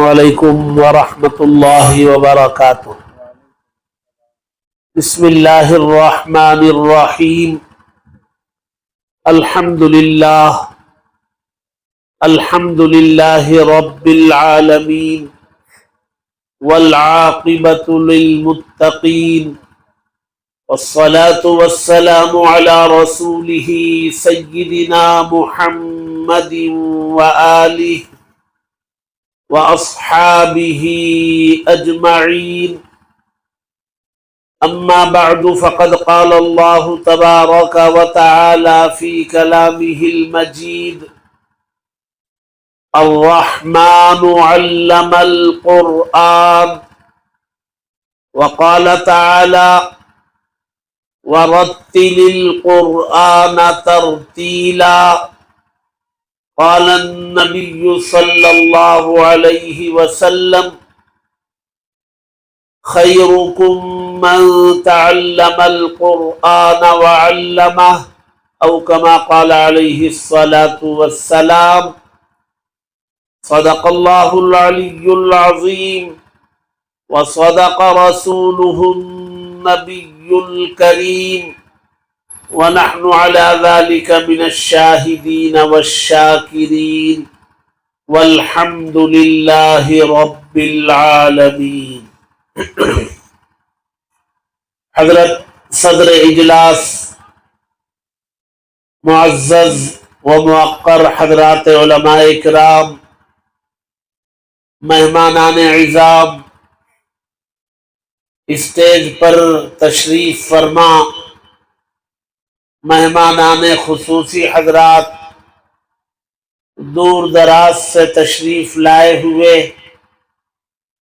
علیکم ورحمۃ اللہ وبرکاتہ۔ بسم اللہ الرحمن الرحیم۔ الحمد للہ رب العالمین والعاقبۃ للمتقین والصلاة والسلام علی رسولہ سیدنا محمد وآلہ وأصحابه أجمعين، أما بعد فقد قال الله تبارك وتعالى في كلامه المجيد: الرحمن علم القرآن، وقال تعالى: ورتل القرآن ترتيلا. قال النبي صلى الله عليه وسلم: خيركم من تعلم القرآن وعلمه، أو كما قال عليه الصلاة والسلام. صدق الله العلي العظيم، وصدق رسوله النبي الكريم، ونحن على ذلك من الشاهدين والشاكرين، والحمد لله رب العالمين۔ حضرت صدر اجلاس، معزز و موقر حضرات علماء کرام، مہمانان اعزام، اسٹیج پر تشریف فرما مہمانان خصوصی حضرات، دور دراز سے تشریف لائے ہوئے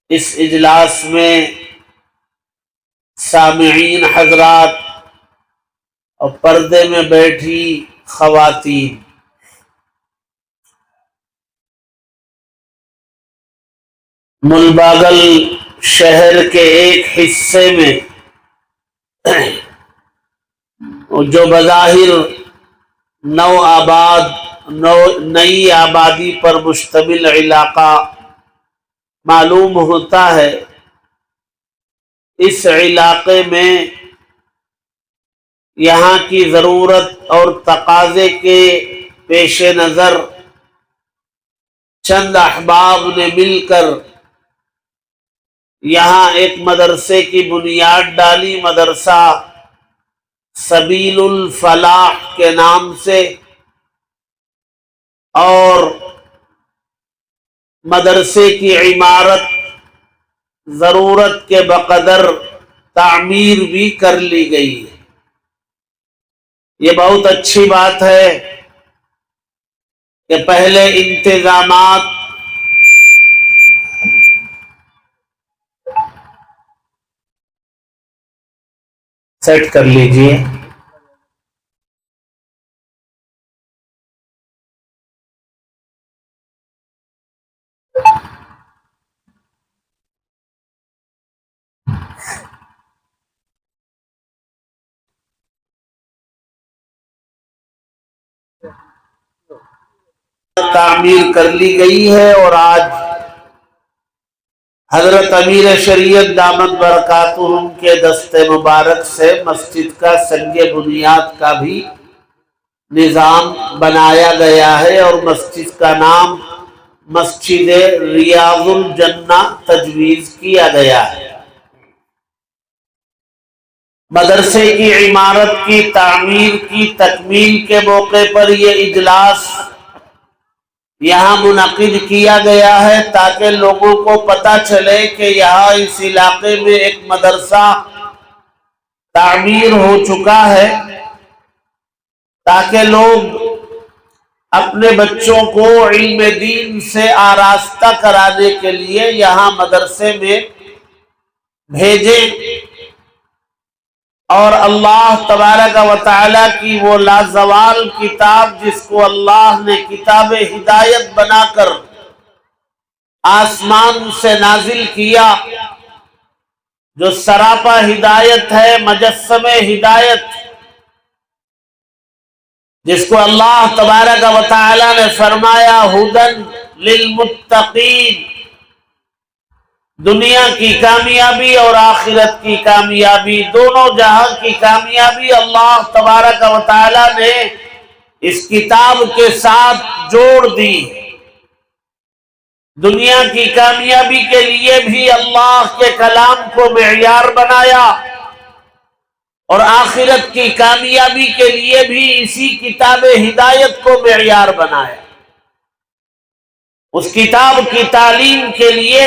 اس اجلاس میں سامعین حضرات اور پردے میں بیٹھی خواتین، ملباگل شہر کے ایک حصے میں جو بظاہر نئی آبادی پر مشتمل علاقہ معلوم ہوتا ہے، اس علاقے میں یہاں کی ضرورت اور تقاضے کے پیش نظر چند احباب نے مل کر یہاں ایک مدرسے کی بنیاد ڈالی، مدرسہ سبیل الفلاح کے نام سے، اور مدرسے کی عمارت ضرورت کے بقدر تعمیر بھی کر لی گئی ہے۔ یہ بہت اچھی بات ہے کہ پہلے انتظامات سیٹ کر لیجئے۔ تعمیر کر لی گئی ہے، اور آج حضرت امیر شریعت دامت برکاتہم کے دست مبارک سے مسجد کا سنگ بنیاد کا بھی نظام بنایا گیا ہے، اور مسجد کا نام مسجد ریاض الجنہ تجویز کیا گیا ہے۔ مدرسے کی عمارت کی تعمیر کی تکمیل کے موقع پر یہ اجلاس یہاں منعقد کیا گیا ہے، تاکہ لوگوں کو پتہ چلے کہ یہاں اس علاقے میں ایک مدرسہ تعمیر ہو چکا ہے، تاکہ لوگ اپنے بچوں کو علم دین سے آراستہ کرانے کے لیے یہاں مدرسے میں بھیجیں، اور اللہ تبارک و تعالی کی وہ لازوال کتاب جس کو اللہ نے کتاب ہدایت بنا کر آسمان سے نازل کیا، جو سراپا ہدایت ہے، مجسم ہدایت، جس کو اللہ تبارک و تعالی نے فرمایا ہدن للمتقین، دنیا کی کامیابی اور آخرت کی کامیابی، دونوں جہاں کی کامیابی اللہ تبارک و تعالی نے اس کتاب کے ساتھ جوڑ دی۔ دنیا کی کامیابی کے لیے بھی اللہ کے کلام کو معیار بنایا، اور آخرت کی کامیابی کے لیے بھی اسی کتاب ہدایت کو معیار بنایا۔ اس کتاب کی تعلیم کے لیے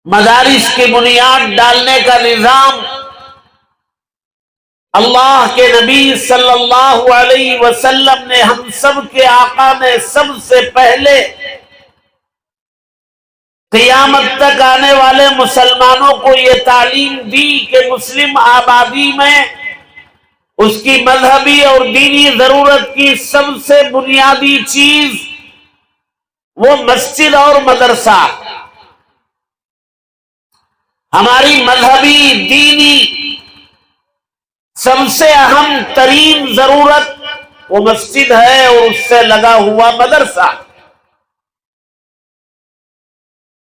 مدارس کی بنیاد ڈالنے کا نظام اللہ کے نبی صلی اللہ علیہ وسلم نے، ہم سب کے آقا نے سب سے پہلے قیامت تک آنے والے مسلمانوں کو یہ تعلیم دی کہ مسلم آبادی میں اس کی مذہبی اور دینی ضرورت کی سب سے بنیادی چیز وہ مسجد اور مدرسہ۔ ہماری مذہبی دینی سب سے اہم ترین ضرورت وہ مسجد ہے اور اس سے لگا ہوا مدرسہ۔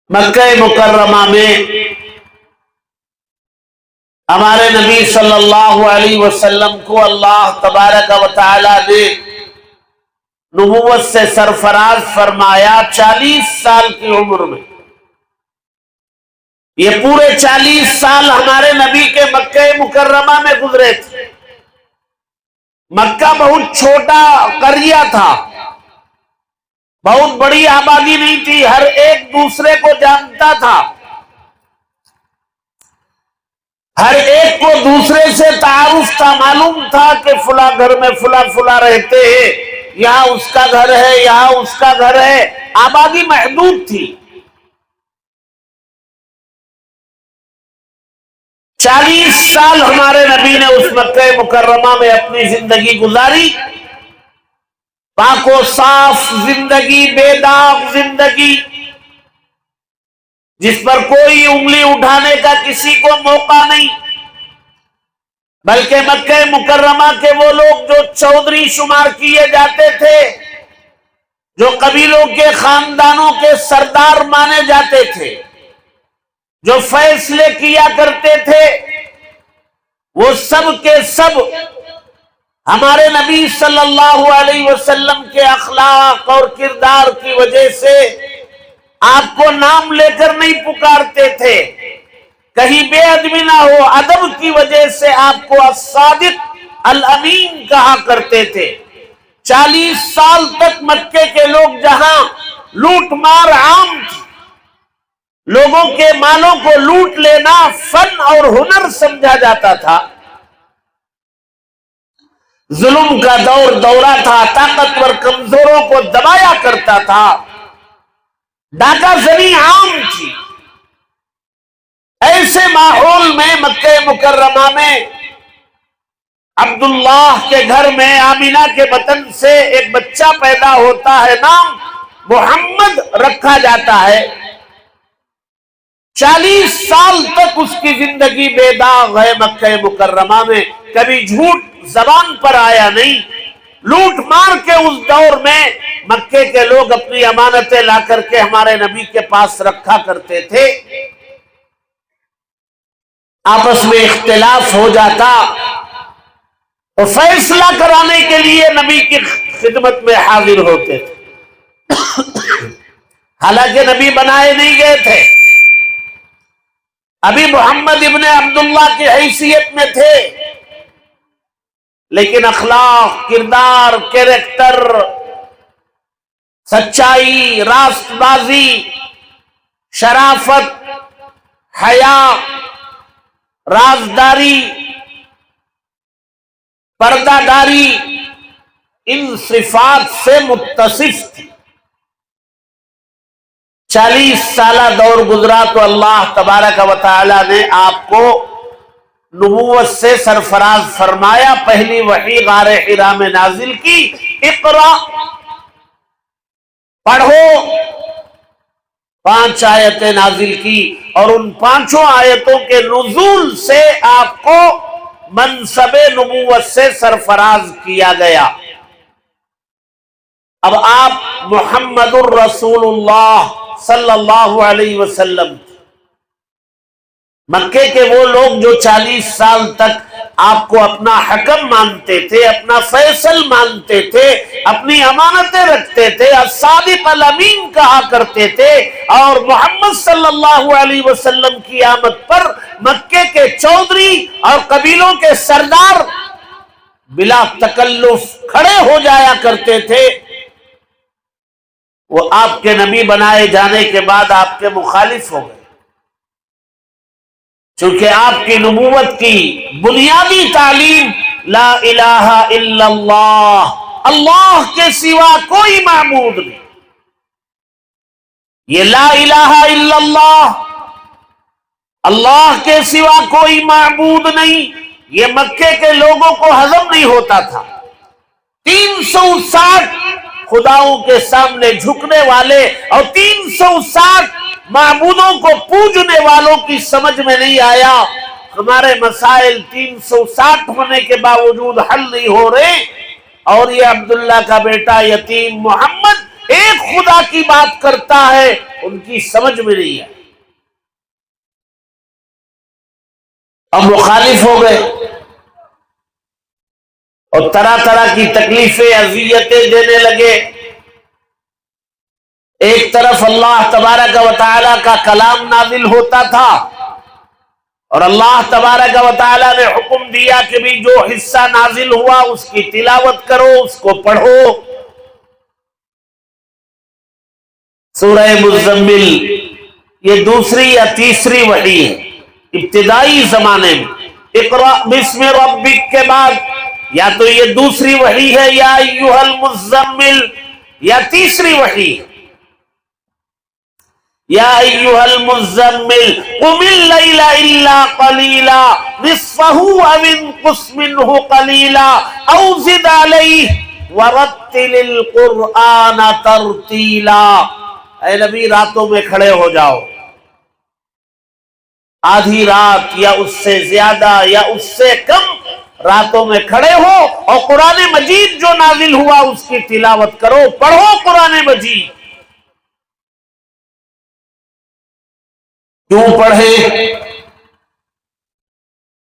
مکہ مکرمہ میں ہمارے نبی صلی اللہ علیہ وسلم کو اللہ تبارک و تعالی نے نبوت سے سرفراز فرمایا 40 سال کی عمر میں۔ یہ پورے 40 سال ہمارے نبی کے مکہ مکرمہ میں گزرے تھے۔ مکہ بہت چھوٹا قریہ تھا، بہت بڑی آبادی نہیں تھی، ہر ایک دوسرے کو جانتا تھا، ہر ایک کو دوسرے سے تعارف تھا، معلوم تھا کہ فلاں گھر میں فلاں رہتے ہیں، یہاں اس کا گھر ہے، یہاں اس کا گھر ہے۔ آبادی محدود تھی۔ 40 سال ہمارے نبی نے اس مکہ مکرمہ میں اپنی زندگی گزاری، پاک و صاف زندگی، بے داغ زندگی، جس پر کوئی انگلی اٹھانے کا کسی کو موقع نہیں، بلکہ مکہ مکرمہ کے وہ لوگ جو چودھری شمار کیے جاتے تھے، جو قبیلوں کے خاندانوں کے سردار مانے جاتے تھے، جو فیصلے کیا کرتے تھے، وہ سب کے سب ہمارے نبی صلی اللہ علیہ وسلم کے اخلاق اور کردار کی وجہ سے آپ کو نام لے کر نہیں پکارتے تھے، کہیں بے ادبی نہ ہو، ادب کی وجہ سے آپ کو الصادق الامین کہا کرتے تھے۔ 40 سال تک مکے کے لوگ جہاں لوٹ مار عام تھی، لوگوں کے مالوں کو لوٹ لینا فن اور ہنر سمجھا جاتا تھا، ظلم کا دورہ تھا، طاقتور کمزوروں کو دبایا کرتا تھا، ڈاکہ زنی عام تھی۔ ایسے ماحول میں مکہ مکرمہ میں عبداللہ کے گھر میں آمینہ کے بطن سے ایک بچہ پیدا ہوتا ہے، نام محمد رکھا جاتا ہے۔ 40 سال تک اس کی زندگی بے داغ ہے مکہ مکرمہ میں، کبھی جھوٹ زبان پر آیا نہیں۔ لوٹ مار کے اس دور میں مکے کے لوگ اپنی امانتیں لا کر کے ہمارے نبی کے پاس رکھا کرتے تھے، آپس میں اختلاف ہو جاتا تو فیصلہ کرانے کے لیے نبی کی خدمت میں حاضر ہوتے تھے۔ حالانکہ نبی بنائے نہیں گئے تھے، ابھی محمد ابن عبداللہ کی حیثیت میں تھے، لیکن اخلاق، کردار، کیریکٹر، سچائی، راست بازی، شرافت، حیا، رازداری، پردہ داری، ان صفات سے متصف تھی۔ 40 سالہ دور گزرا تو اللہ تبارک و تعالی نے آپ کو نبوت سے سرفراز فرمایا۔ پہلی وحی غار حرا میں نازل کی، اقرا، پڑھو، 5 آیتیں نازل کی، اور ان 5 آیتوں کے نزول سے آپ کو منصب نبوت سے سرفراز کیا گیا۔ اب آپ محمد الرسول اللہ صلی اللہ علیہ وسلم. مکے کے وہ لوگ جو 40 سال تک آپ کو اپنا حکم مانتے تھے، اپنا فیصل مانتے تھے، اپنی امانتیں رکھتے تھے، الصادق الامین کہا کرتے تھے، اور محمد صلی اللہ علیہ وسلم کی آمد پر مکے کے چودھری اور قبیلوں کے سردار بلا تکلف کھڑے ہو جایا کرتے تھے، وہ آپ کے نبی بنائے جانے کے بعد آپ کے مخالف ہو گئے، چونکہ آپ کی نبوت کی بنیادی تعلیم لا الہ الا اللہ، اللہ کے سوا کوئی معبود نہیں. یہ لا الہ الا اللہ، اللہ کے سوا کوئی معبود نہیں، یہ مکے کے لوگوں کو ہضم نہیں ہوتا تھا. 360 خداؤں کے سامنے جھکنے والے اور 360 معبودوں کو پوجنے والوں کی سمجھ میں نہیں آیا. ہمارے مسائل 360 ہونے کے باوجود حل نہیں ہو رہے، اور یہ عبداللہ کا بیٹا یتیم محمد ایک خدا کی بات کرتا ہے، ان کی سمجھ میں نہیں آئی اور مخالف ہو گئے، اور طرح طرح کی تکلیفیں اذیتیں دینے لگے. ایک طرف اللہ تبارک و تعالیٰ کا کلام نازل ہوتا تھا، اور اللہ تبارک و تعالیٰ نے حکم دیا کہ بھی جو حصہ نازل ہوا اس کی تلاوت کرو، اس کو پڑھو. سورہ مزمل یہ دوسری یا تیسری وحی ہے ابتدائی زمانے میں. اقرأ بسم ربک کے بعد یا تو یہ دوسری وحی ہے یا ایھا المزمل، یا تیسری وحی ہے یا ایھا المزمل قم اللیل الا قلیلا نصفہ او انقص منہ قلیلا او زد علیہ ورتل القرآن ترتیلا. اے نبی راتوں میں کھڑے ہو جاؤ، آدھی رات یا اس سے زیادہ یا اس سے کم راتوں میں کھڑے ہو اور قرآن مجید جو نازل ہوا اس کی تلاوت کرو، پڑھو قرآن مجید. کیوں پڑھیں؟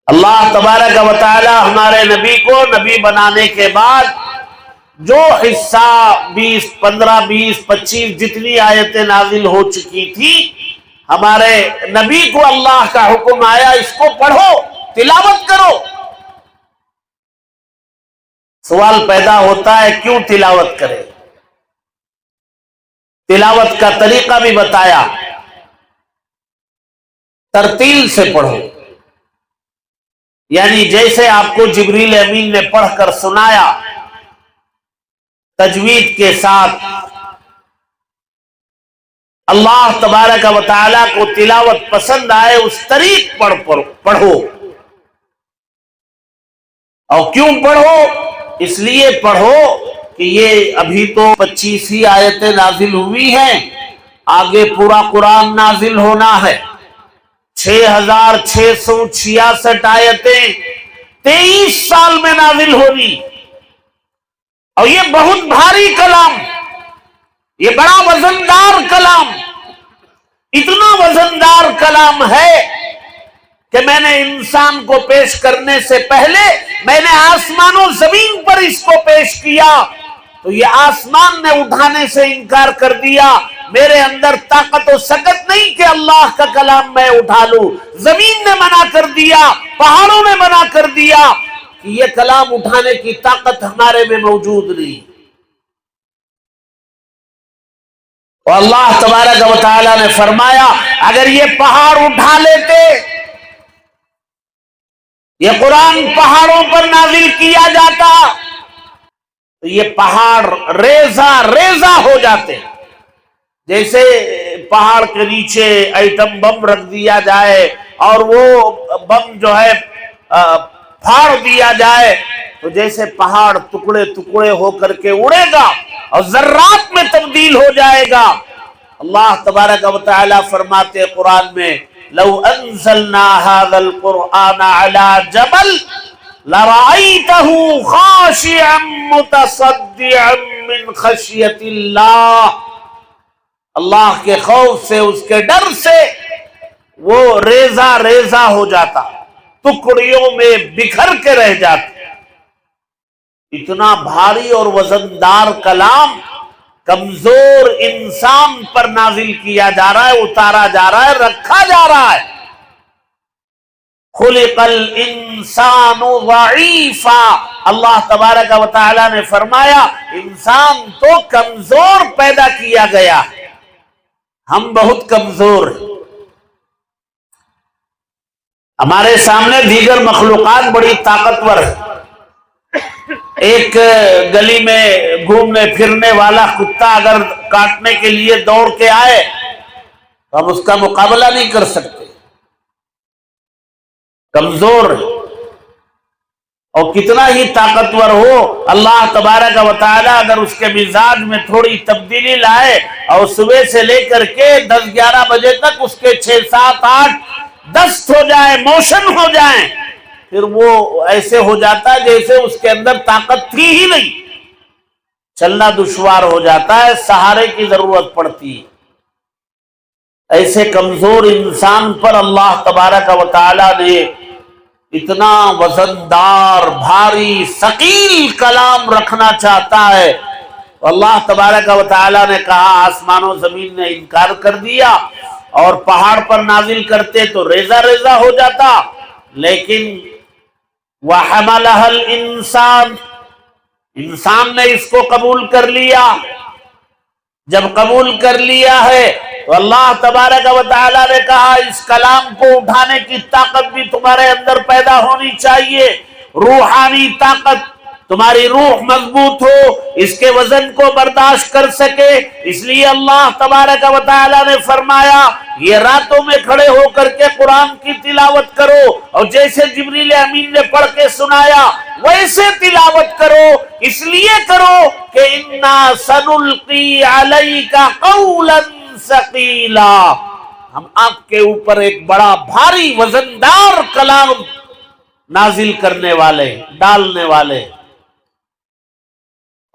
اللہ تبارک و تعالی ہمارے نبی کو نبی بنانے کے بعد جو حصہ 20 15 20 25 جتنی آیتیں نازل ہو چکی تھی، ہمارے نبی کو اللہ کا حکم آیا اس کو پڑھو، تلاوت کرو. سوال پیدا ہوتا ہے کیوں تلاوت کرے؟ تلاوت کا طریقہ بھی بتایا، ترتیل سے پڑھو، یعنی جیسے آپ کو جبریل امین نے پڑھ کر سنایا تجوید کے ساتھ، اللہ تبارک و تعالیٰ کو تلاوت پسند آئے اس طریق پڑھو. اور کیوں پڑھو؟ اس لیے پڑھو کہ یہ ابھی تو 25 ہی آیتیں نازل ہوئی ہیں، آگے پورا قرآن نازل ہونا ہے. 6666 آیتیں 23 سال میں نازل ہونی، اور یہ بہت بھاری کلام، یہ بڑا وزندار کلام، اتنا وزندار کلام ہے کہ میں نے انسان کو پیش کرنے سے پہلے میں نے آسمان و زمین پر اس کو پیش کیا، تو یہ آسمان نے اٹھانے سے انکار کر دیا، میرے اندر طاقت و سکت نہیں کہ اللہ کا کلام میں اٹھا لوں. زمین نے منع کر دیا، پہاڑوں نے منع کر دیا کہ یہ کلام اٹھانے کی طاقت ہمارے میں موجود نہیں. اور اللہ تبارک و تعالیٰ نے فرمایا اگر یہ پہاڑ اٹھا لیتے، یہ قرآن پہاڑوں پر نازل کیا جاتا تو یہ پہاڑ ریزہ ریزہ ہو جاتے. جیسے پہاڑ کے نیچے ایٹم بم رکھ دیا جائے اور وہ بم جو ہے پھاڑ دیا جائے تو جیسے پہاڑ ٹکڑے ٹکڑے ہو کر کے اڑے گا اور ذرات میں تبدیل ہو جائے گا. اللہ تبارک و تعالیٰ فرماتے قرآن میں لو انزلنا هذا القرآن على جبل لرأيته خاشعا متصدعا من خشية الله. اللہ کے خوف سے، اس کے ڈر سے وہ ریزہ ریزہ ہو جاتا، ٹکڑیوں میں بکھر کے رہ جاتا۔ اتنا بھاری اور وزندار کلام کمزور انسان پر نازل کیا جا رہا ہے، اتارا جا رہا ہے، رکھا جا رہا ہے۔ خلق الانسان ضعیفا، اللہ تبارک و تعالی نے فرمایا انسان تو کمزور پیدا کیا گیا، ہم بہت کمزور ہیں۔ ہمارے سامنے دیگر مخلوقات بڑی طاقتور ہیں۔ ایک گلی میں گھومنے پھرنے والا کتا اگر کاٹنے کے لیے دوڑ کے آئے تو ہم اس کا مقابلہ نہیں کر سکتے، کمزور ہے۔ اور کتنا ہی طاقتور ہو، اللہ تبارک و تعالی اگر اس کے مزاج میں تھوڑی تبدیلی لائے اور صبح سے لے کر کے 10-11 بجے تک اس کے 6-7-8 دست ہو جائے، موشن ہو جائیں، پھر وہ ایسے ہو جاتا ہے جیسے اس کے اندر طاقت تھی ہی نہیں، چلنا دشوار ہو جاتا ہے، سہارے کی ضرورت پڑتی ہے۔ ایسے کمزور انسان پر اللہ تبارک و تعالی نے اتنا وزندار، بھاری، ثقیل کلام رکھنا چاہتا ہے۔ اللہ تبارک و تعالی نے کہا آسمان و زمین نے انکار کر دیا، اور پہاڑ پر نازل کرتے تو ریزہ ریزہ ہو جاتا، لیکن وَحَمَلَهَا الْإِنسَانُ، انسان نے اس کو قبول کر لیا۔ جب قبول کر لیا ہے تو اللہ تبارک و تعالی نے کہا اس کلام کو اٹھانے کی طاقت بھی تمہارے اندر پیدا ہونی چاہیے، روحانی طاقت، تمہاری روح مضبوط ہو، اس کے وزن کو برداشت کر سکے۔ اس لیے اللہ تبارک و تعالی نے فرمایا یہ راتوں میں کھڑے ہو کر کے قرآن کی تلاوت کرو، اور جیسے جبریل امین نے پڑھ کے سنایا ویسے تلاوت کرو، اس لیے کرو کہ اِنَّا سَنُلْقِي عَلَيْكَ قَوْلًا ثَقِيلًا، ہم آپ کے اوپر ایک بڑا بھاری وزندار کلام نازل کرنے والے، ڈالنے والے۔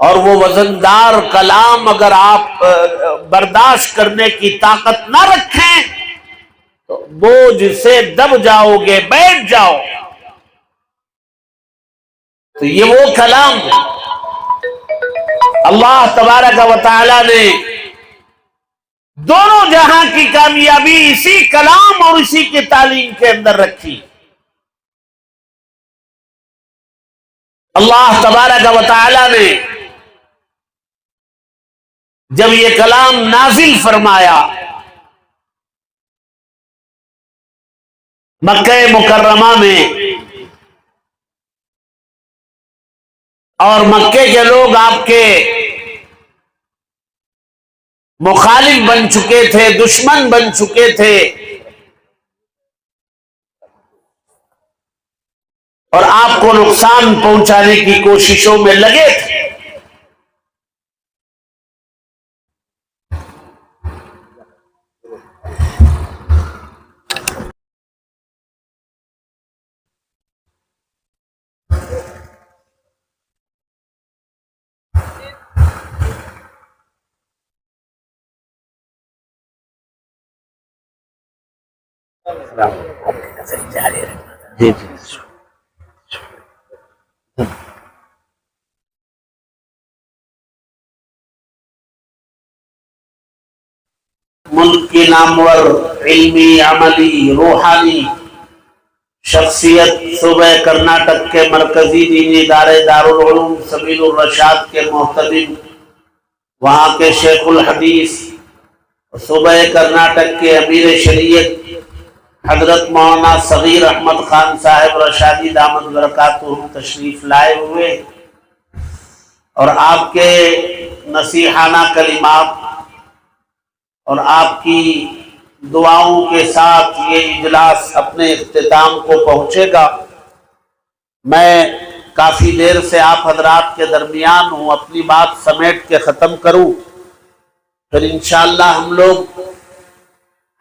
اور وہ وزندار کلام اگر آپ برداشت کرنے کی طاقت نہ رکھیں تو بوجھ سے دب جاؤ گے، بیٹھ جاؤ۔ تو یہ وہ کلام اللہ تبارک و تعالی نے دونوں جہاں کی کامیابی اسی کلام اور اسی کی تعلیم کے اندر رکھی۔ اللہ تبارک و تعالی نے جب یہ کلام نازل فرمایا مکہ مکرمہ میں، اور مکے کے لوگ آپ کے مخالف بن چکے تھے، دشمن بن چکے تھے، اور آپ کو نقصان پہنچانے کی کوششوں میں لگے تھے۔ جی جی ملک کی نامور علمی، عملی، روحانی شخصیت صوبہ کرناٹک کے مرکزی دینی ادارے دارالعلوم سبیل الرشاد کے محتمل، وہاں کے شیخ الحدیث، صوبہ کرناٹک کے امیر شریعت حضرت مولانا صغیر احمد خان صاحب رشادی دامت برکاتہ تشریف لائے ہوئے، اور آپ کے نصیحانہ کلمات اور آپ کی دعاؤں کے ساتھ یہ اجلاس اپنے اختتام کو پہنچے گا۔ میں کافی دیر سے آپ حضرات کے درمیان ہوں، اپنی بات سمیٹ کے ختم کروں، پھر انشاءاللہ ہم لوگ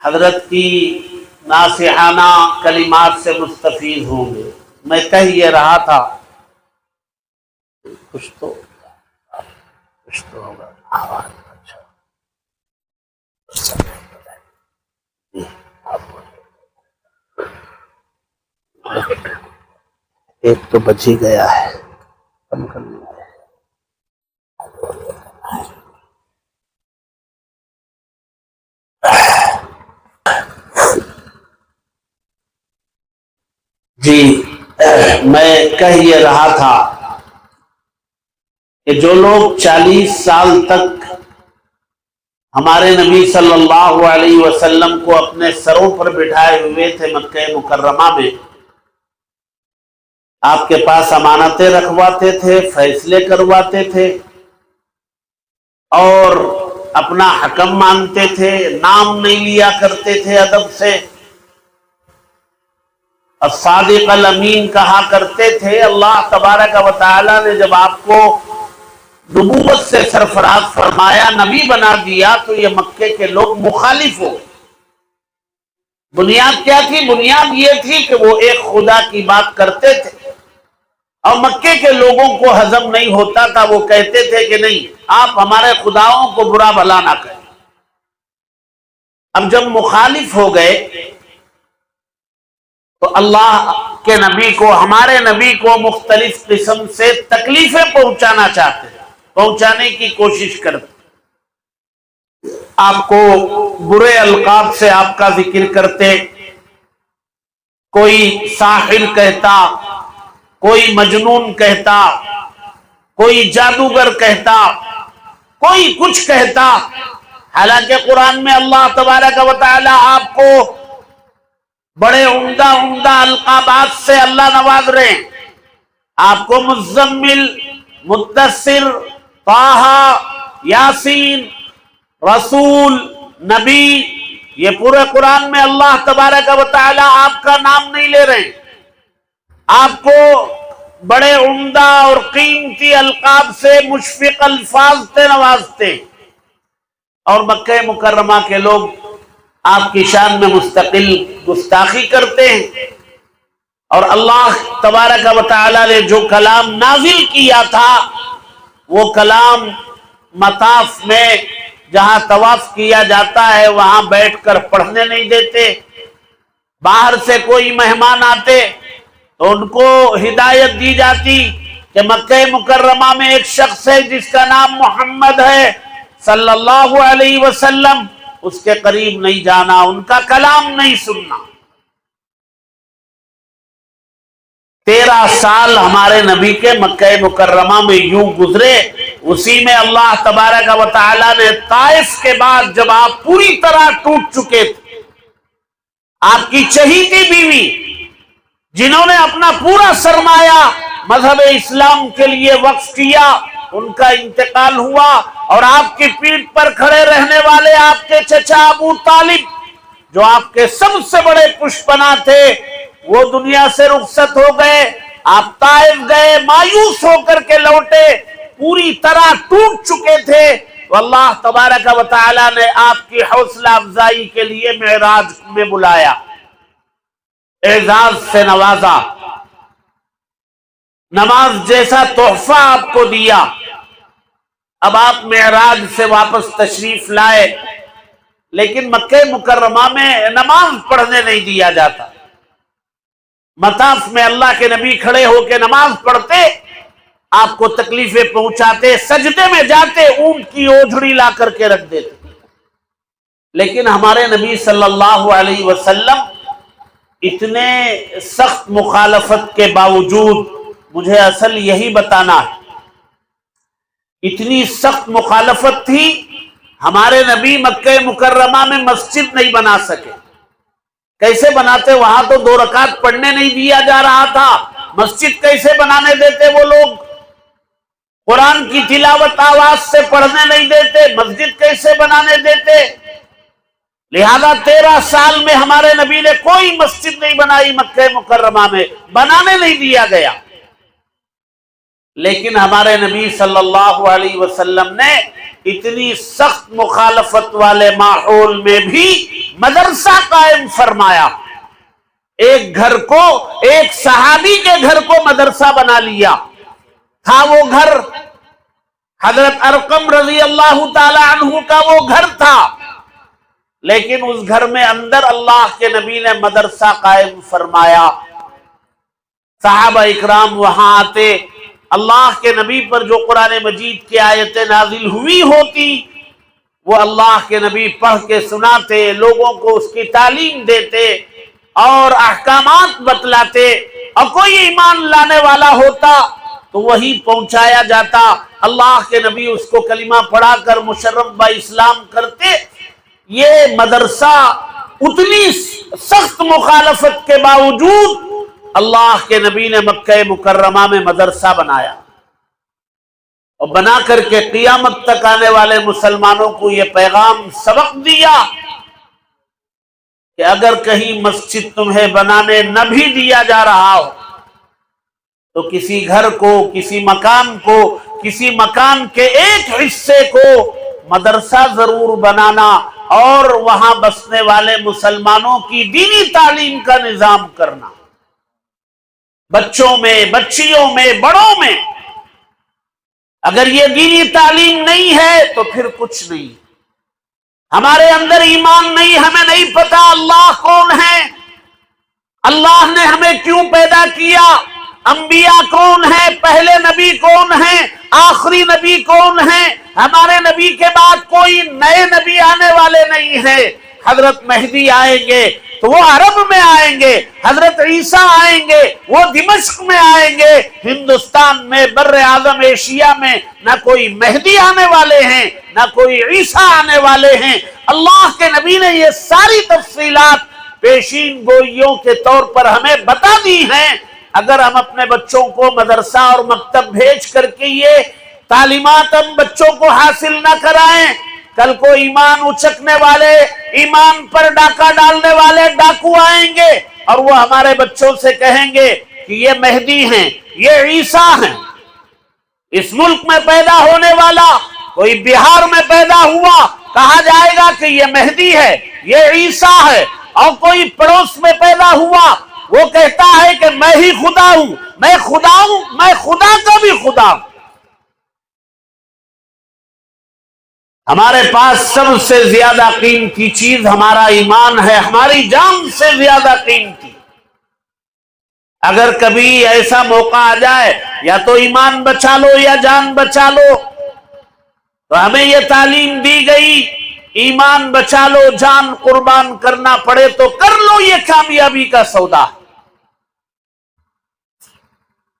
حضرت کی ناصحانہ کلمات سے مستفید ہوں گے۔ میں کہہ یہ رہا تھا کچھ تو ہوگا، اچھا ایک تو بچ ہی گیا ہے، کم کر لیں گے۔ جی میں کہہ یہ رہا تھا کہ جو لوگ 40 سال تک ہمارے نبی صلی اللہ علیہ وسلم کو اپنے سروں پر بٹھائے ہوئے تھے مکہ مکرمہ میں، آپ کے پاس امانتیں رکھواتے تھے، فیصلے کرواتے تھے اور اپنا حکم مانتے تھے، نام نہیں لیا کرتے تھے ادب سے، الصادق الامین کہا کرتے تھے، اللہ تبارک و تعالی نے جب آپ کو نبوت سے سرفراز فرمایا، نبی بنا دیا، تو یہ مکے کے لوگ مخالف ہو۔ بنیاد کیا تھی؟ بنیاد یہ تھی کہ وہ ایک خدا کی بات کرتے تھے اور مکے کے لوگوں کو ہضم نہیں ہوتا تھا، وہ کہتے تھے کہ نہیں، آپ ہمارے خداؤں کو برا بھلا نہ کریں۔ اب جب مخالف ہو گئے تو اللہ کے نبی کو، ہمارے نبی کو مختلف قسم سے تکلیفیں پہنچانا چاہتے ہیں، پہنچانے کی کوشش کرتے، آپ کو برے القاب سے آپ کا ذکر کرتے، کوئی ساحر کہتا، کوئی مجنون کہتا، کوئی جادوگر کہتا، کوئی کچھ کہتا، حالانکہ قرآن میں اللہ تبارک و تعالی آپ کو بڑے عمدہ القابات سے اللہ نواز رہے ہیں۔ آپ کو مزمل، مدثر، طٰہٰ، یاسین، رسول، نبی، یہ پورے قرآن میں اللہ تبارک و تعالی آپ کا نام نہیں لے رہے ہیں، آپ کو بڑے عمدہ اور قیمتی القاب سے، مشفق الفاظ سے نوازتے، اور مکہ مکرمہ کے لوگ آپ کی شان میں مستقل گستاخی کرتے ہیں۔ اور اللہ تبارک و تعالی نے جو کلام نازل کیا تھا، وہ کلام مطاف میں جہاں طواف کیا جاتا ہے وہاں بیٹھ کر پڑھنے نہیں دیتے۔ باہر سے کوئی مہمان آتے تو ان کو ہدایت دی جاتی کہ مکہ مکرمہ میں ایک شخص ہے جس کا نام محمد ہے صلی اللہ علیہ وسلم، اس کے قریب نہیں جانا، ان کا کلام نہیں سننا۔ 13 سال ہمارے نبی کے مکہ مکرمہ میں یوں گزرے، اسی میں اللہ تبارک و تعالی نے طائف کے بعد جب آپ پوری طرح ٹوٹ چکے تھے، آپ کی چہیتی بیوی جنہوں نے اپنا پورا سرمایہ مذہب اسلام کے لیے وقف کیا، ان کا انتقال ہوا، اور آپ کی پیٹھ پر کھڑے رہنے والے آپ کے چچا ابو طالب، جو آپ کے سب سے بڑے پشپنا تھے، وہ دنیا سے رخصت ہو گئے۔ آپ طائف گئے، مایوس ہو کر کے لوٹے، پوری طرح ٹوٹ چکے تھے، تو اللہ تبارک و تعالی نے آپ کی حوصلہ افزائی کے لیے معراج میں بلایا، اعزاز سے نوازا، نماز جیسا تحفہ آپ کو دیا۔ اب آپ معراج سے واپس تشریف لائے، لیکن مکہ مکرمہ میں نماز پڑھنے نہیں دیا جاتا۔ مطاف میں اللہ کے نبی کھڑے ہو کے نماز پڑھتے، آپ کو تکلیفیں پہنچاتے، سجدے میں جاتے، اونٹ کی اوجھڑی لا کر کے رکھ دیتے۔ لیکن ہمارے نبی صلی اللہ علیہ وسلم اتنے سخت مخالفت کے باوجود، مجھے اصل یہی بتانا ہے، اتنی سخت مخالفت تھی، ہمارے نبی مکہ مکرمہ میں مسجد نہیں بنا سکے۔ کیسے بناتے؟ وہاں تو 2 رکعت پڑھنے نہیں دیا جا رہا تھا، مسجد کیسے بنانے دیتے وہ لوگ؟ قرآن کی تلاوت آواز سے پڑھنے نہیں دیتے، مسجد کیسے بنانے دیتے؟ لہذا 13 سال میں ہمارے نبی نے کوئی مسجد نہیں بنائی مکہ مکرمہ میں، بنانے نہیں دیا گیا۔ لیکن ہمارے نبی صلی اللہ علیہ وسلم نے اتنی سخت مخالفت والے ماحول میں بھی مدرسہ قائم فرمایا۔ ایک گھر کو، ایک صحابی کے گھر کو مدرسہ بنا لیا تھا۔ وہ گھر حضرت ارقم رضی اللہ تعالی عنہ کا وہ گھر تھا، لیکن اس گھر میں اندر اللہ کے نبی نے مدرسہ قائم فرمایا. صحابہ اکرام وہاں آتے، اللہ کے نبی پر جو قرآن مجید کی آیتیں نازل ہوئی ہوتی وہ اللہ کے نبی پڑھ کے سناتے، لوگوں کو اس کی تعلیم دیتے اور احکامات بتلاتے، اور کوئی ایمان لانے والا ہوتا تو وہی پہنچایا جاتا. اللہ کے نبی اس کو کلمہ پڑھا کر مشرف با اسلام کرتے. یہ مدرسہ اتنی سخت مخالفت کے باوجود اللہ کے نبی نے مکہ مکرمہ میں مدرسہ بنایا، اور بنا کر کے قیامت تک آنے والے مسلمانوں کو یہ پیغام سبق دیا کہ اگر کہیں مسجد تمہیں بنانے نہ بھی دیا جا رہا ہو تو کسی گھر کو، کسی مکان کو، کسی مکان کے ایک حصے کو مدرسہ ضرور بنانا اور وہاں بسنے والے مسلمانوں کی دینی تعلیم کا نظام کرنا، بچوں میں، بچیوں میں، بڑوں میں. اگر یہ دینی تعلیم نہیں ہے تو پھر کچھ نہیں. ہمارے اندر ایمان نہیں، ہمیں نہیں پتا اللہ کون ہے، اللہ نے ہمیں کیوں پیدا کیا، انبیاء کون ہیں، پہلے نبی کون ہیں، آخری نبی کون ہیں. ہمارے نبی کے بعد کوئی نئے نبی آنے والے نہیں ہیں. حضرت مہدی آئیں گے تو وہ عرب میں آئیں گے، حضرت عیسیٰ آئیں گے وہ دمشق میں آئیں گے. ہندوستان میں، بر اعظم ایشیا میں نہ کوئی مہدی آنے والے ہیں، نہ کوئی عیسیٰ آنے والے ہیں. اللہ کے نبی نے یہ ساری تفصیلات پیشین گوئیوں کے طور پر ہمیں بتا دی ہیں. اگر ہم اپنے بچوں کو مدرسہ اور مکتب بھیج کر کے یہ تعلیمات ہم بچوں کو حاصل نہ کرائیں، کل کو ایمان اچکنے والے، ایمان پر ڈاکہ ڈالنے والے ڈاکو آئیں گے اور وہ ہمارے بچوں سے کہیں گے کہ یہ مہدی ہیں، یہ عیسیٰ ہیں. اس ملک میں پیدا ہونے والا کوئی بہار میں پیدا ہوا، کہا جائے گا کہ یہ مہدی ہے، یہ عیسیٰ ہے. اور کوئی پڑوس میں پیدا ہوا، وہ کہتا ہے کہ میں ہی خدا ہوں، میں خدا ہوں، میں خدا کا بھی خدا ہوں. ہمارے پاس سب سے زیادہ قیمتی چیز ہمارا ایمان ہے، ہماری جان سے زیادہ قیمتی. اگر کبھی ایسا موقع آ جائے یا تو ایمان بچا لو یا جان بچا لو، تو ہمیں یہ تعلیم دی گئی ایمان بچا لو، جان قربان کرنا پڑے تو کر لو، یہ کامیابی کا سودا.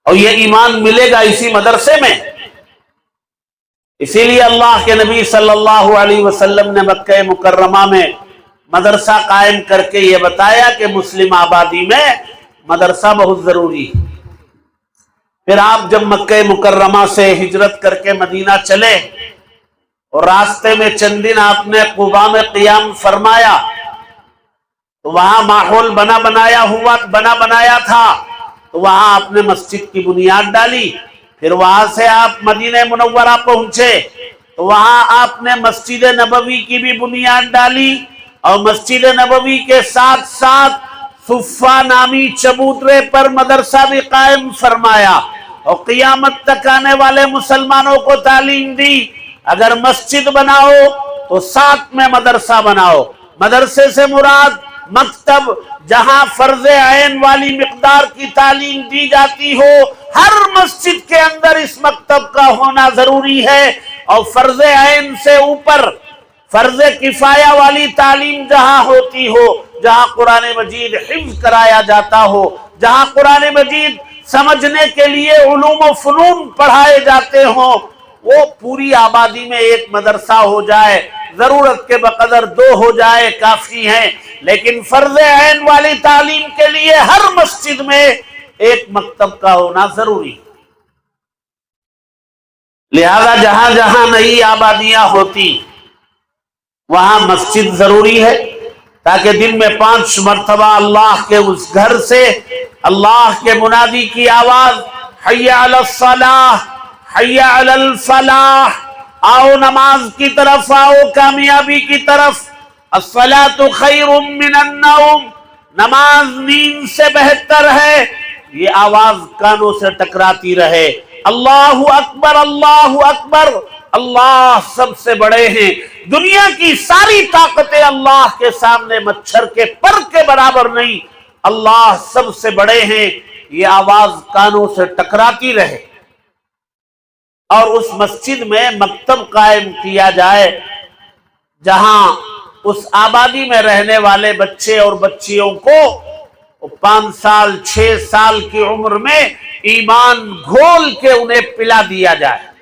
اور یہ ایمان ملے گا اسی مدرسے میں. اسی لیے اللہ کے نبی صلی اللہ علیہ وسلم نے مکہ مکرمہ میں مدرسہ قائم کر کے یہ بتایا کہ مسلم آبادی میں مدرسہ بہت ضروری. پھر آپ جب مکہ مکرمہ سے ہجرت کر کے مدینہ چلے اور راستے میں چند دن آپ نے قباء میں قیام فرمایا تو وہاں ماحول بنا بنایا تھا، تو وہاں آپ نے مسجد کی بنیاد ڈالی. پھر وہاں سے آپ مدینہ منورہ پہنچے تو وہاں آپ نے مسجد نبوی کی بھی بنیاد ڈالی، اور مسجد نبوی کے ساتھ ساتھ صفہ نامی چبوترے پر مدرسہ بھی قائم فرمایا، اور قیامت تک آنے والے مسلمانوں کو تعلیم دی اگر مسجد بناؤ تو ساتھ میں مدرسہ بناؤ. مدرسے سے مراد مکتب، جہاں فرض عین والی مقدار کی تعلیم دی جاتی ہو، ہر مسجد کے اندر اس مکتب کا ہونا ضروری ہے. اور فرض عین سے اوپر فرض کفایہ والی تعلیم جہاں ہوتی ہو، جہاں قرآن مجید حفظ کرایا جاتا ہو، جہاں قرآن مجید سمجھنے کے لیے علوم و فنون پڑھائے جاتے ہوں، وہ پوری آبادی میں ایک مدرسہ ہو جائے. ضرورت کے بقدر 2 ہو جائے کافی ہیں، لیکن فرض عین والی تعلیم کے لیے ہر مسجد میں ایک مکتب کا ہونا ضروری. لہذا جہاں جہاں نئی آبادیاں ہوتی وہاں مسجد ضروری ہے، تاکہ دن میں 5 مرتبہ اللہ کے اس گھر سے اللہ کے منادی کی آواز، حی علی الصلاح، حی علی الفلاح، آؤ نماز کی طرف، آؤ کامیابی کی طرف. الصلاۃ خیر من النوم، نماز نیند سے بہتر ہے. یہ آواز کانوں سے ٹکراتی رہے. اللہ اکبر، اللہ اکبر، اللہ سب سے بڑے ہیں، دنیا کی ساری طاقتیں اللہ کے سامنے مچھر کے پر کے برابر نہیں، اللہ سب سے بڑے ہیں، یہ آواز کانوں سے ٹکراتی رہے اور اس مسجد میں مکتب قائم کیا جائے جہاں اس آبادی میں رہنے والے بچے اور بچیوں کو 5 سال 6 سال کی عمر میں ایمان گھول کے انہیں پلا دیا جائے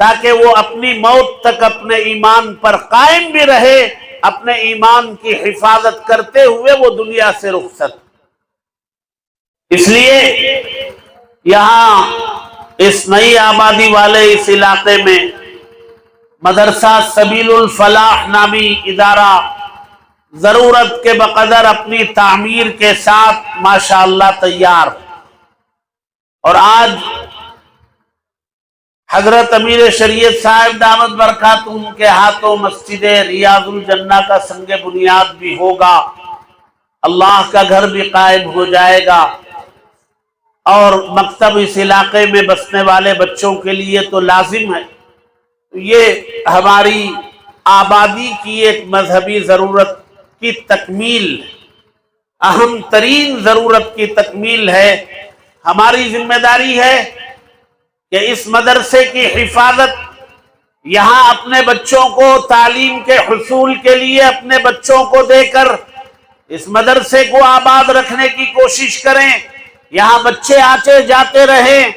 تاکہ وہ اپنی موت تک اپنے ایمان پر قائم بھی رہے، اپنے ایمان کی حفاظت کرتے ہوئے وہ دنیا سے رخصت۔ اس لیے یہاں اس نئی آبادی والے اس علاقے میں مدرسہ سبیل الفلاح نامی ادارہ ضرورت کے بقدر اپنی تعمیر کے ساتھ ماشاءاللہ تیار، اور آج حضرت امیر شریعت صاحب دامت برکاتہم کے ہاتھوں مسجد ریاض الجنہ کا سنگ بنیاد بھی ہوگا، اللہ کا گھر بھی قائم ہو جائے گا، اور مکتب اس علاقے میں بسنے والے بچوں کے لیے تو لازم ہے۔ یہ ہماری آبادی کی ایک مذہبی ضرورت کی تکمیل، اہم ترین ضرورت کی تکمیل ہے۔ ہماری ذمہ داری ہے کہ اس مدرسے کی حفاظت، یہاں اپنے بچوں کو تعلیم کے حصول کے لیے اپنے بچوں کو دے کر اس مدرسے کو آباد رکھنے کی کوشش کریں، یہاں بچے آتے جاتے رہیں،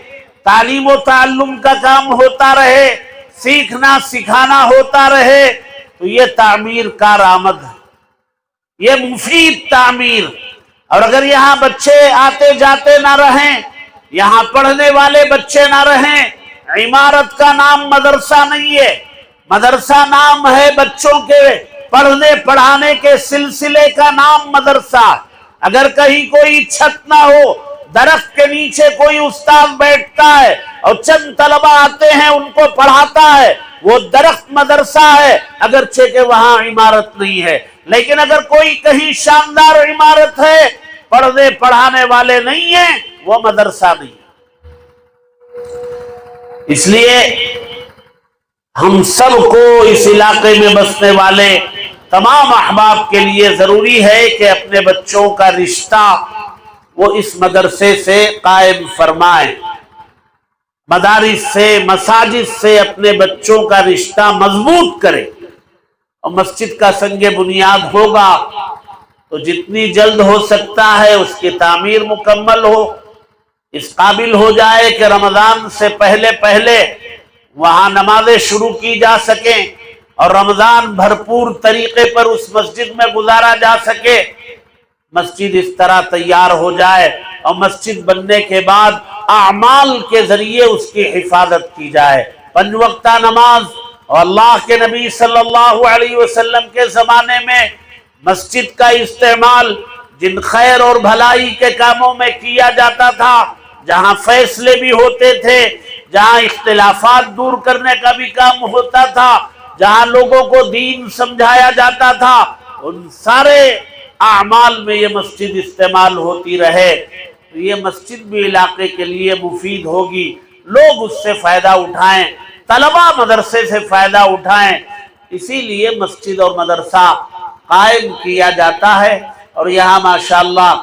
تعلیم و تعلم کا کام ہوتا رہے، سیکھنا سکھانا ہوتا رہے، تو یہ تعمیر کارآمد ہے، یہ مفید تعمیر۔ اور اگر یہاں بچے آتے جاتے نہ رہیں، یہاں پڑھنے والے بچے نہ رہیں، عمارت کا نام مدرسہ نہیں ہے، مدرسہ نام ہے بچوں کے پڑھنے پڑھانے کے سلسلے کا نام مدرسہ۔ اگر کہیں کوئی چھت نہ ہو، درخت کے نیچے کوئی استاد بیٹھتا ہے اور چند طلبہ آتے ہیں ان کو پڑھاتا ہے، وہ درخت مدرسہ ہے، اگرچہ کہ وہاں عمارت نہیں ہے۔ لیکن اگر کوئی کہیں شاندار عمارت ہے، پڑھنے پڑھانے والے نہیں ہیں، وہ مدرسہ نہیں۔ اس لیے ہم سب کو اس علاقے میں بسنے والے تمام احباب کے لیے ضروری ہے کہ اپنے بچوں کا رشتہ وہ اس مدرسے سے قائم فرمائیں، مدارس سے مساجد سے اپنے بچوں کا رشتہ مضبوط کریں، اور مسجد کا سنگ بنیاد ہوگا تو جتنی جلد ہو سکتا ہے اس کی تعمیر مکمل ہو، اس قابل ہو جائے کہ رمضان سے پہلے پہلے وہاں نمازیں شروع کی جا سکیں اور رمضان بھرپور طریقے پر اس مسجد میں گزارا جا سکے۔ مسجد اس طرح تیار ہو جائے اور مسجد بننے کے بعد اعمال کے ذریعے اس کی حفاظت کی جائے، 5 وقتہ نماز، اور اللہ کے نبی صلی اللہ علیہ وسلم کے زمانے میں مسجد کا استعمال جن خیر اور بھلائی کے کاموں میں کیا جاتا تھا، جہاں فیصلے بھی ہوتے تھے، جہاں اختلافات دور کرنے کا بھی کام ہوتا تھا، جہاں لوگوں کو دین سمجھایا جاتا تھا، ان سارے اعمال میں یہ مسجد استعمال ہوتی رہے تو یہ مسجد بھی علاقے کے لیے مفید ہوگی، لوگ اس سے فائدہ اٹھائیں، طلبہ مدرسے سے فائدہ اٹھائیں۔ اسی لیے مسجد اور مدرسہ قائم کیا جاتا ہے، اور یہاں ماشاءاللہ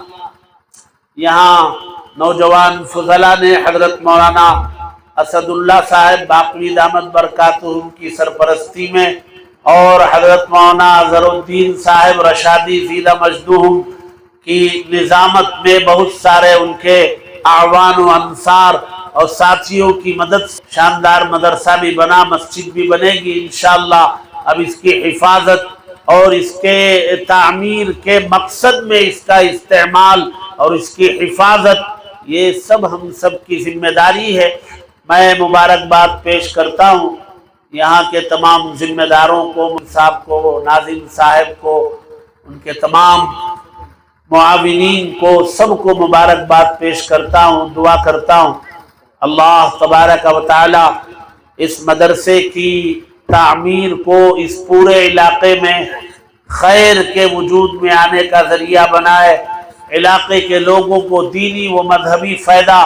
یہاں نوجوان فضلاء نے حضرت مولانا اسد اللہ صاحب باقوی دامت برکاتہم کی سرپرستی میں اور حضرت مولانا اظہر الدین صاحب رشادی زیدہ مجدوہم کی نظامت میں بہت سارے ان کے اعوان و انصار اور ساتھیوں کی مدد شاندار مدرسہ بھی بنا، مسجد بھی بنے گی انشاءاللہ۔ اب اس کی حفاظت اور اس کے تعمیر کے مقصد میں اس کا استعمال اور اس کی حفاظت، یہ سب ہم سب کی ذمہ داری ہے۔ میں مبارکباد پیش کرتا ہوں یہاں کے تمام ذمہ داروں کو، صاحب کو، ناظم صاحب کو، ان کے تمام معاونین کو، سب کو مبارکباد پیش کرتا ہوں، دعا کرتا ہوں اللہ تبارک و تعالی اس مدرسے کی تعمیر کو اس پورے علاقے میں خیر کے وجود میں آنے کا ذریعہ بنائے، علاقے کے لوگوں کو دینی و مذہبی فائدہ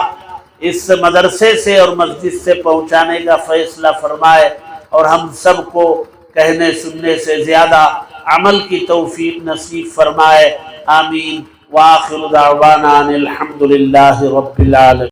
اس مدرسے سے اور مسجد سے پہنچانے کا فیصلہ فرمائے، اور ہم سب کو کہنے سننے سے زیادہ عمل کی توفیق نصیب فرمائے، آمین۔ وآخر دعوانا ان الحمد للہ رب العالمین۔